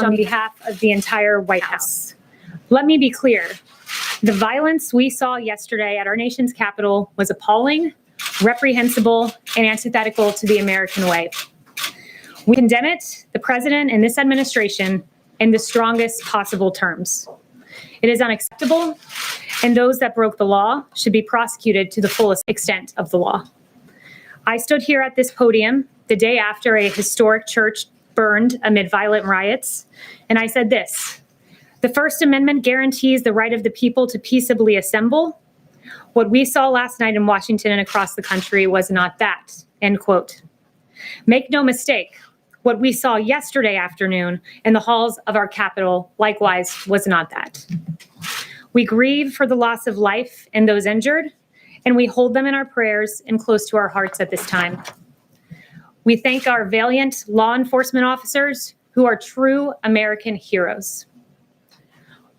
on behalf of the entire White House. Let me be clear. The violence we saw yesterday at our nation's Capitol was appalling, reprehensible, and antithetical to the American way. We condemn it, the president and this administration, in the strongest possible terms. It is unacceptable, and those that broke the law should be prosecuted to the fullest extent of the law. I stood here at this podium the day after a historic church burned amid violent riots, and I said this: the First Amendment guarantees the right of the people to peaceably assemble. What we saw last night in Washington and across the country was not that, end quote. Make no mistake, what we saw yesterday afternoon in the halls of our Capitol likewise was not that. We grieve for the loss of life and those injured, and we hold them in our prayers and close to our hearts at this time. We thank our valiant law enforcement officers who are true American heroes.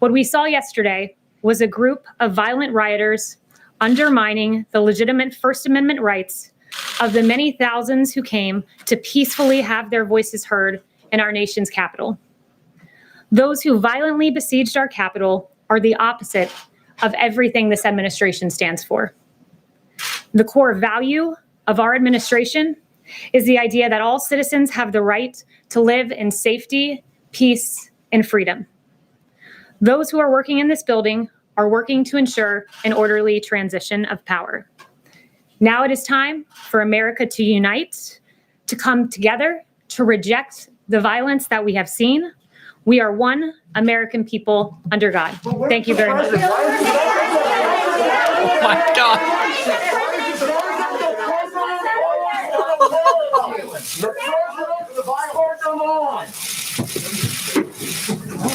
What we saw yesterday was a group of violent rioters undermining the legitimate First Amendment rights of the many thousands who came to peacefully have their voices heard in our nation's Capitol. Those who violently besieged our Capitol are the opposite of everything this administration stands for. The core value of our administration is the idea that all citizens have the right to live in safety, peace, and freedom. Those who are working in this building are working to ensure an orderly transition of power. Now it is time for America to unite, to come together, to reject the violence that we have seen. We are one American people under God. Thank you very much. Oh my God.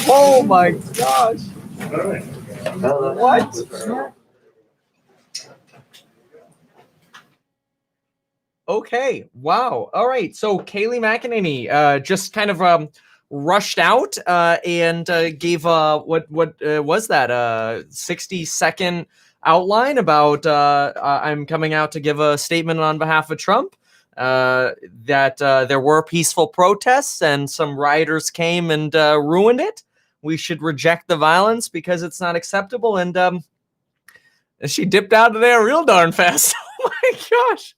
Oh my gosh. What? Okay. Wow. All right. So Kayleigh McEnany just kind of rushed out and gave what was that 60-second outline about I'm coming out to give a statement on behalf of Trump. That there were peaceful protests and some rioters came and ruined it. We should reject the violence because it's not acceptable. And she dipped out of there real darn fast. Oh my gosh.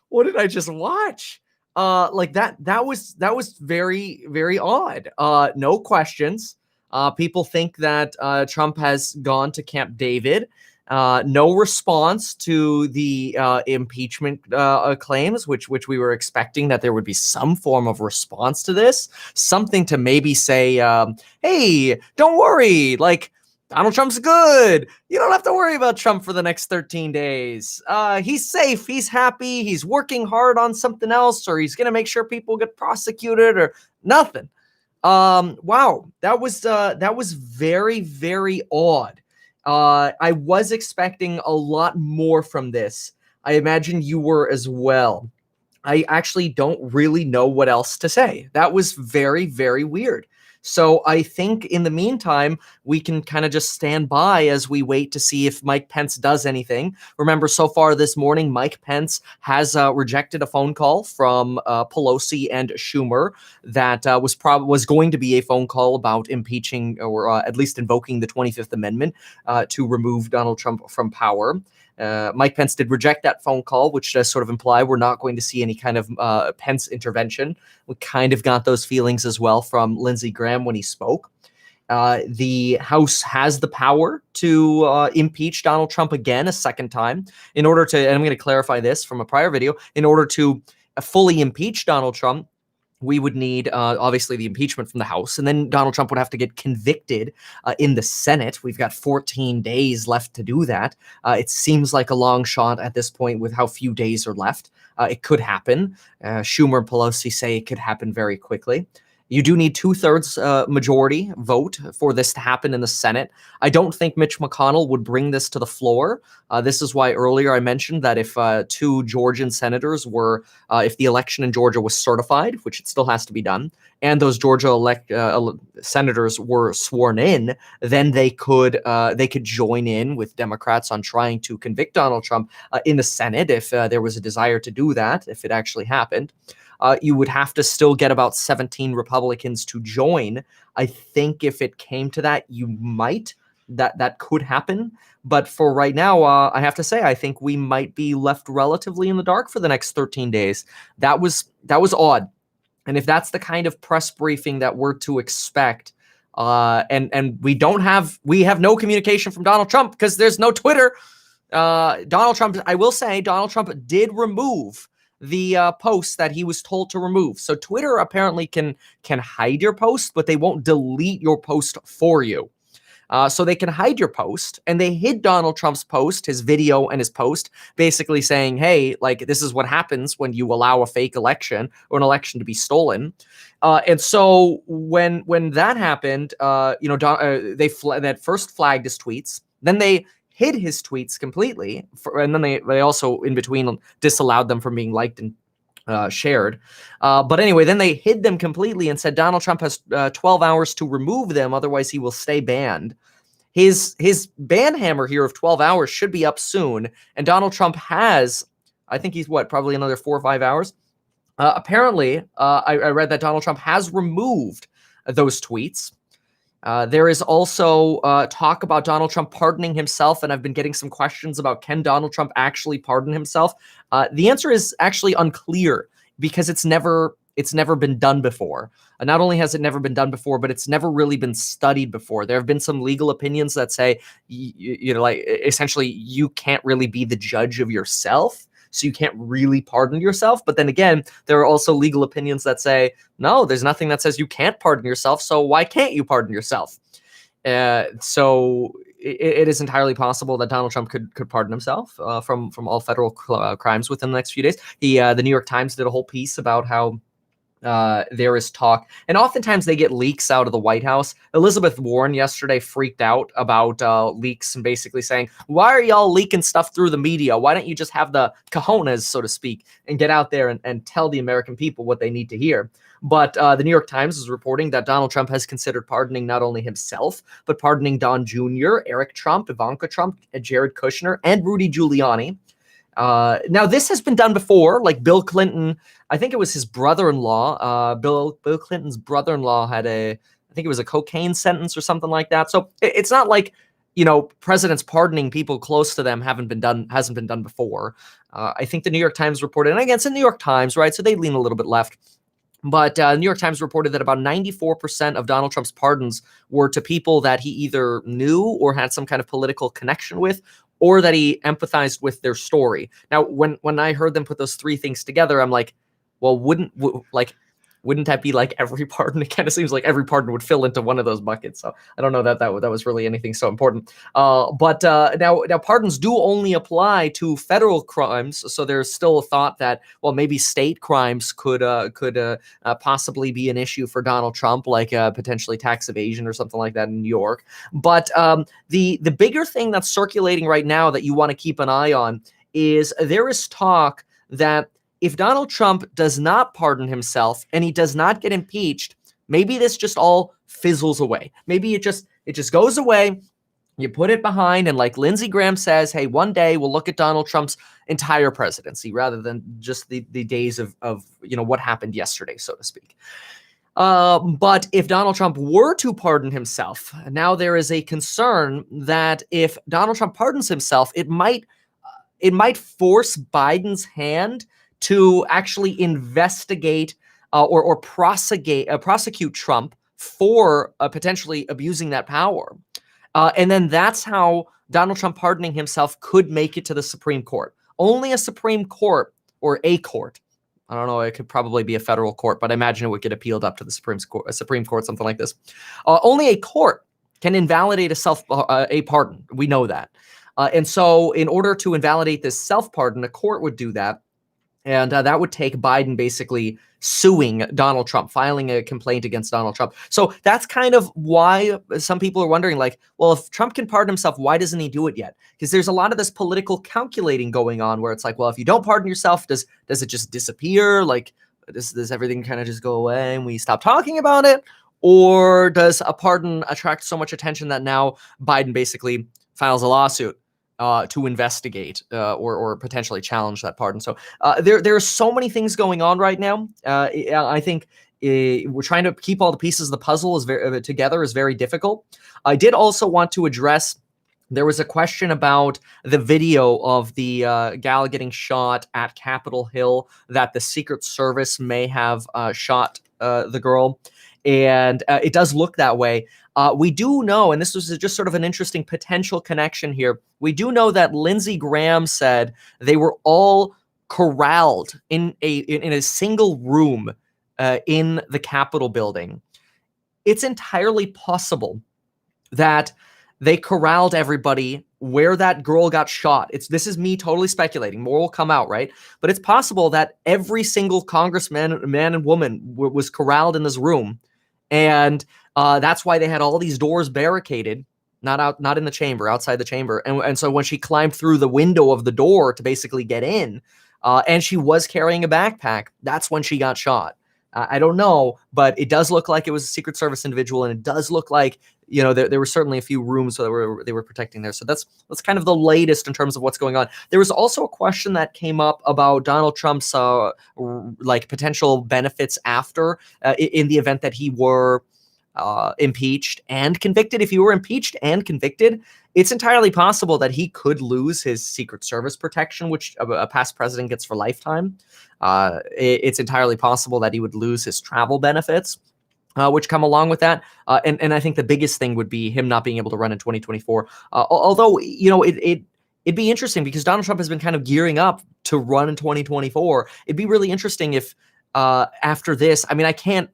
What did I just watch? Like that was very, very odd. No questions. People think that Trump has gone to Camp David. No response to the impeachment claims, which we were expecting that there would be some form of response to this, something to maybe say, hey, don't worry, like Donald Trump's good. You don't have to worry about Trump for the next 13 days. He's safe. He's happy. He's working hard on something else, or he's going to make sure people get prosecuted or nothing. Wow. That was very, very odd. I was expecting a lot more from this. I imagine you were as well. I actually don't really know what else to say. That was very, very weird. So I think in the meantime, we can kind of just stand by as we wait to see if Mike Pence does anything. Remember, so far this morning, Mike Pence has rejected a phone call from Pelosi and Schumer that was going to be a phone call about impeaching or at least invoking the 25th Amendment to remove Donald Trump from power. Mike Pence did reject that phone call, which does sort of imply we're not going to see any kind of Pence intervention. We kind of got those feelings as well from Lindsey Graham when he spoke. The House has the power to impeach Donald Trump again a second time in order to, and I'm going to clarify this from a prior video, in order to fully impeach Donald Trump, we would need, obviously, the impeachment from the House, and then Donald Trump would have to get convicted in the Senate. We've got 14 days left to do that. It seems like a long shot at this point with how few days are left. It could happen. Schumer and Pelosi say it could happen very quickly. You do need 2/3 majority vote for this to happen in the Senate. I don't think Mitch McConnell would bring this to the floor. This is why earlier I mentioned that if two Georgian senators were, if the election in Georgia was certified, which it still has to be done, and those Georgia senators were sworn in, then they could join in with Democrats on trying to convict Donald Trump in the Senate if there was a desire to do that, if it actually happened. You would have to still get about 17 Republicans to join. I think if it came to that, that could happen. But for right now, I have to say, I think we might be left relatively in the dark for the next 13 days. That was odd. And if that's the kind of press briefing that we're to expect, and we have no communication from Donald Trump because there's no Twitter. Donald Trump, I will say, Donald Trump did remove the posts that he was told to remove. So Twitter apparently can hide your post, but they won't delete your post for you. So they can hide your post, and they hid Donald Trump's post, his video and his post, basically saying, hey, like, this is what happens when you allow a fake election or an election to be stolen. And so when that happened, they first flagged his tweets, then they hid his tweets completely, and then they also in between disallowed them from being liked and shared. But anyway, then they hid them completely and said Donald Trump has 12 hours to remove them, otherwise he will stay banned. His ban hammer here of 12 hours should be up soon, and Donald Trump has, I think he's probably another 4 or 5 hours. Apparently, I read that Donald Trump has removed those tweets. There is also talk about Donald Trump pardoning himself, and I've been getting some questions about, can Donald Trump actually pardon himself? The answer is actually unclear because it's never been done before. Not only has it never been done before, but it's never really been studied before. There have been some legal opinions that say, like essentially you can't really be the judge of yourself. So you can't really pardon yourself. But then again, there are also legal opinions that say, no, there's nothing that says you can't pardon yourself. So why can't you pardon yourself? So it is entirely possible that Donald Trump could pardon himself from all federal crimes within the next few days. The New York Times did a whole piece about how there is talk, and oftentimes they get leaks out of the White House. Elizabeth Warren yesterday freaked out about leaks and basically saying, why are y'all leaking stuff through the media? Why don't you just have the cojones, so to speak, and get out there and tell the American people what they need to hear? But the New York Times is reporting that Donald Trump has considered pardoning not only himself, but pardoning Don Jr., Eric Trump, Ivanka Trump, Jared Kushner, and Rudy Giuliani. Now, this has been done before, like Bill Clinton. I think it was his brother-in-law. Bill Clinton's brother-in-law had I think it was a cocaine sentence or something like that. So it's not like, presidents pardoning people close to them hasn't been done before. I think the New York Times reported, and again, it's the New York Times, right? So they lean a little bit left. But the New York Times reported that about 94% of Donald Trump's pardons were to people that he either knew or had some kind of political connection with, or that he empathized with their story. Now, when I heard them put those three things together, I'm like, well, wouldn't that be like every pardon? It kind of seems like every pardon would fill into one of those buckets. So I don't know that was really anything so important. But now pardons do only apply to federal crimes. So there's still a thought that, well, maybe state crimes could possibly be an issue for Donald Trump, like potentially tax evasion or something like that in New York. But the bigger thing that's circulating right now that you want to keep an eye on is there is talk that if Donald Trump does not pardon himself and he does not get impeached, maybe this just all fizzles away. Maybe it just goes away. You put it behind, and like Lindsey Graham says, hey, one day we'll look at Donald Trump's entire presidency rather than just the days of what happened yesterday, so to speak. But if Donald Trump were to pardon himself, now there is a concern that if Donald Trump pardons himself, it might force Biden's hand to actually investigate or prosecute Trump for potentially abusing that power. And then that's how Donald Trump pardoning himself could make it to the Supreme Court. Only a Supreme Court, or a court, I don't know, it could probably be a federal court, but I imagine it would get appealed up to the Supreme Court, something like this. Only a court can invalidate a pardon. We know that. And so in order to invalidate this self-pardon, a court would do that. And that would take Biden basically suing Donald Trump, filing a complaint against Donald Trump. So that's kind of why some people are wondering, like, well, if Trump can pardon himself, why doesn't he do it yet? Because there's a lot of this political calculating going on where it's like, well, if you don't pardon yourself, does it just disappear? Like, does everything kind of just go away and we stop talking about it? Or does a pardon attract so much attention that now Biden basically files a lawsuit to investigate or potentially challenge that pardon. So there are so many things going on right now. I think we're trying to keep all the pieces of the puzzle together is very difficult. I did also want to address, there was a question about the video of the gal getting shot at Capitol Hill, that the Secret Service may have shot the girl. And it does look that way. We do know, and this was just sort of an interesting potential connection here, we do know that Lindsey Graham said they were all corralled in a single room in the Capitol building. It's entirely possible that they corralled everybody where that girl got shot. This is me totally speculating. More will come out, right? But it's possible that every single congressman, man and woman was corralled in this room. And that's why they had all these doors barricaded, not in the chamber, outside the chamber. And so when she climbed through the window of the door to basically get in, and she was carrying a backpack, that's when she got shot. I don't know, but it does look like it was a Secret Service individual, and it does look like, you know, there were certainly a few rooms that they were protecting there. So that's kind of the latest in terms of what's going on. There was also a question that came up about Donald Trump's like potential benefits after in the event that he were impeached and convicted. If he were impeached and convicted, it's entirely possible that he could lose his Secret Service protection, which a past president gets for lifetime. It's entirely possible that he would lose his travel benefits, which come along with that. And I think the biggest thing would be him not being able to run in 2024. Although, you know, it'd be interesting because Donald Trump has been kind of gearing up to run in 2024. It'd be really interesting if after this, I mean, I can't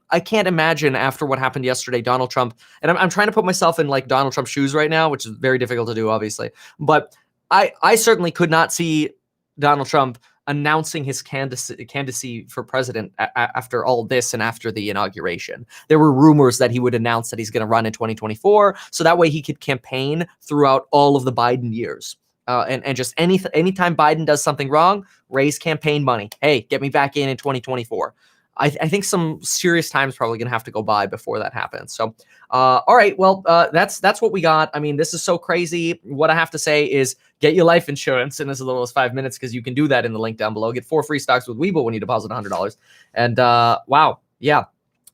imagine after what happened yesterday, Donald Trump, and I'm trying to put myself in like Donald Trump's shoes right now, which is very difficult to do, obviously. But I certainly could not see Donald Trump announcing his candidacy for president after all this and after the inauguration. There were rumors that he would announce that he's going to run in 2024, so that way he could campaign throughout all of the Biden years. And just anytime Biden does something wrong, raise campaign money. Hey, get me back in 2024. I think some serious time's probably going to have to go by before that happens. So, all right, well, that's what we got. I mean, this is so crazy. What I have to say is get your life insurance in as little as 5 minutes, because you can do that in the link down below. Get 4 free stocks with Webull when you deposit $100. And wow, yeah,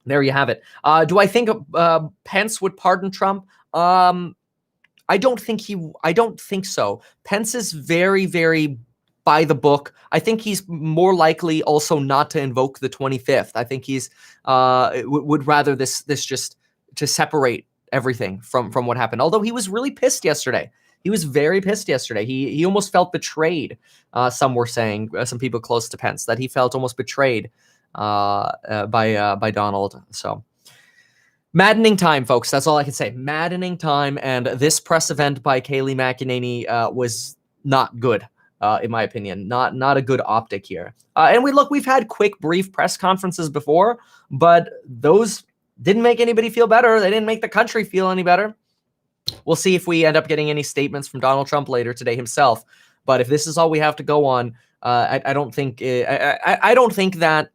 there you have it. Do I think Pence would pardon Trump? I don't think so. Pence is very, very by the book. I think he's more likely also not to invoke the 25th. I think he's would rather this just to separate everything from what happened. Although he was really pissed yesterday. He was very pissed yesterday. He almost felt betrayed. Some were saying, some people close to Pence, that he felt almost betrayed by Donald. So maddening time, folks. That's all I can say. Maddening time. And this press event by Kayleigh McEnany was not good, in my opinion. Not a good optic here. And we've had quick, brief press conferences before, but those didn't make anybody feel better. They didn't make the country feel any better. We'll see if we end up getting any statements from Donald Trump later today himself. But if this is all we have to go on, I don't think I don't think that,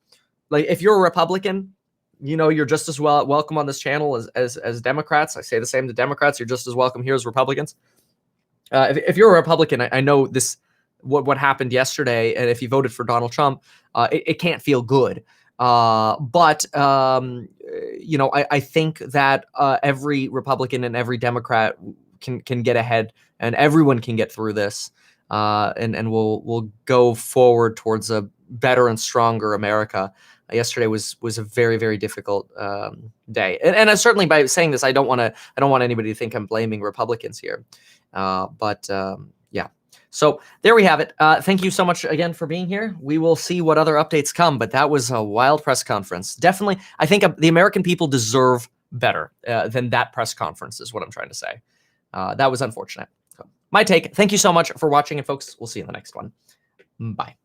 like, if you're a Republican, you know, you're just as welcome on this channel as Democrats. I say the same to Democrats. You're just as welcome here as Republicans. If you're a Republican, I know this what happened yesterday, and if you voted for Donald Trump, it can't feel good. But you know, I think that every Republican and every Democrat can get ahead, and everyone can get through this, and we'll go forward towards a better and stronger America. Yesterday was a very, very difficult day, and certainly by saying this, I don't want anybody to think I'm blaming Republicans here, but yeah. So there we have it. Thank you so much again for being here. We will see what other updates come, but that was a wild press conference. Definitely, I think the American people deserve better than that press conference is what I'm trying to say. That was unfortunate. So, my take. Thank you so much for watching, and folks, we'll see you in the next one. Bye.